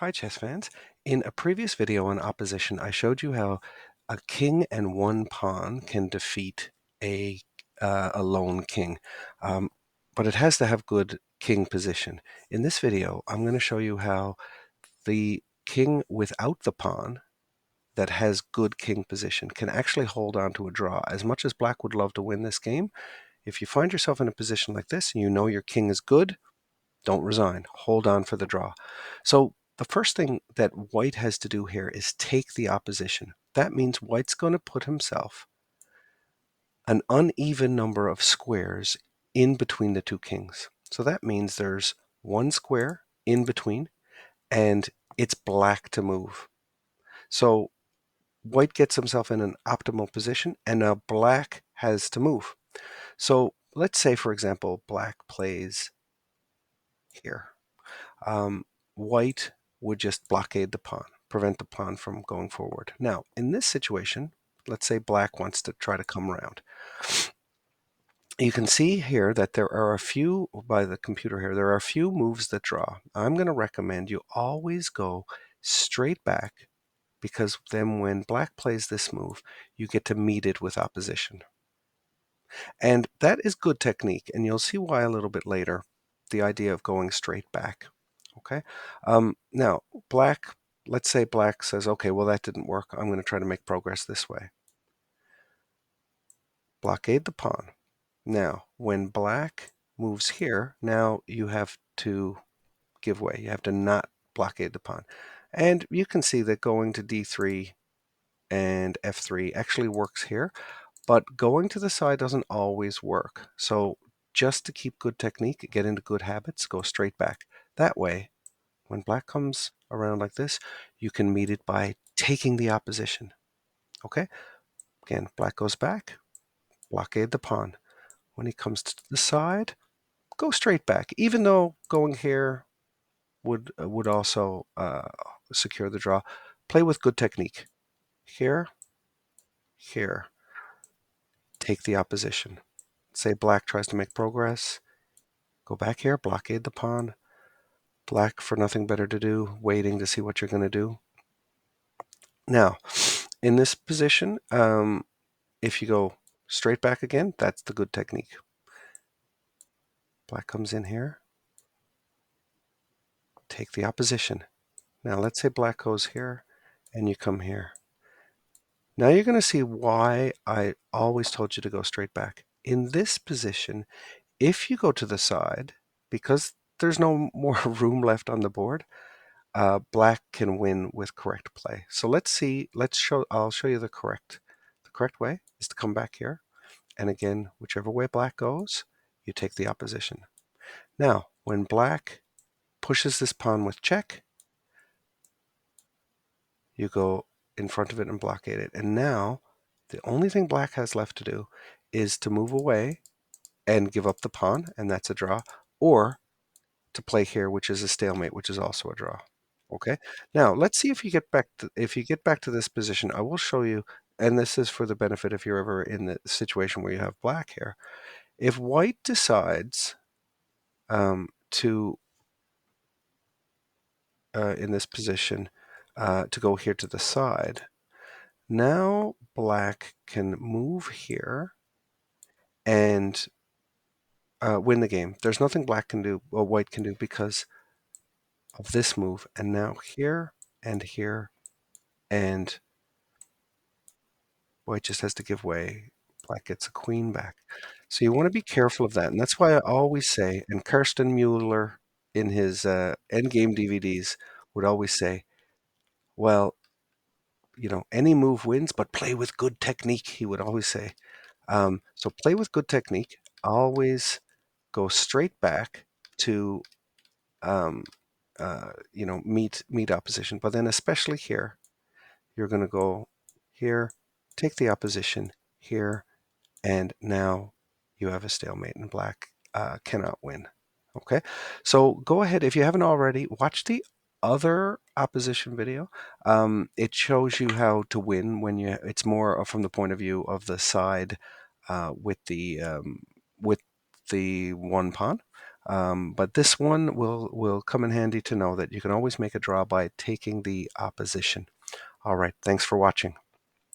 Hi, chess fans. In a previous video on opposition, I showed you how a king and one pawn can defeat a, a lone king, um, but it has to have good king position. In this video, I'm going to show you how the king without the pawn that has good king position can actually hold on to a draw. As much as black would love to win this game, if you find yourself in a position like this and you know your king is good, don't resign. Hold on for the draw. So the first thing that white has to do here is take the opposition. That means white's going to put himself an uneven number of squares in between the two kings. So that means there's one square in between and it's black to move. So white gets himself in an optimal position and now black has to move. So let's say, for example, black plays here. White would just blockade the pawn, prevent the pawn from going forward. Now, in this situation, let's say black wants to try to come around. You can see here that there are a few, by the computer here, there are a few moves that draw. I'm going to recommend you always go straight back, because then when black plays this move, you get to meet it with opposition. And that is good technique, and you'll see why a little bit later, the idea of going straight back. Okay. Now, black, let's say black says, okay, well, that didn't work. I'm going to try to make progress this way. Blockade the pawn. Now, when black moves here, now you have to give way. You have to not blockade the pawn. And you can see that going to d3 and f3 actually works here, but going to the side doesn't always work. So just to keep good technique, get into good habits, go straight back. That way, when black comes around like this, you can meet it by taking the opposition. Okay? Again, black goes back, blockade the pawn. When he comes to the side, go straight back, even though going here would also secure the draw. Play with good technique. Here, here, take the opposition. Say black tries to make progress, go back here, blockade the pawn. Black for nothing better to do, waiting to see what you're going to do. Now, in this position, if you go straight back again, that's the good technique. Black comes in here, take the opposition. Now let's say black goes here and you come here. Now you're going to see why I always told you to go straight back. In this position, if you go to the side, because there's no more room left on the board, black can win with correct play. So I'll show you the correct way is to come back here. And again, whichever way black goes, you take the opposition. Now, when black pushes this pawn with check, you go in front of it and blockade it. And now, the only thing black has left to do is to move away and give up the pawn, and that's a draw, or to play here, which is a stalemate, which is also a draw. Okay. Now let's see if you get back to this position. I will show you, and this is for the benefit if you're ever in the situation where you have black here. If white decides to in this position to go here to the side, now black can move here and win the game. There's nothing black can do or white can do because of this move. And now here and here, and white just has to give way. Black gets a queen back. So you want to be careful of that. And that's why I always say, and Karsten Mueller in his Endgame DVDs would always say, well, any move wins, but play with good technique, he would always say. So play with good technique. Always go straight back to, meet opposition. But then especially here, you're going to go here, take the opposition here, and now you have a stalemate and black cannot win. Okay, so go ahead, if you haven't already, watch the other opposition video. It shows you how to win when it's more from the point of view of the side with the one pawn. But this one will come in handy to know that you can always make a draw by taking the opposition. All right, thanks for watching.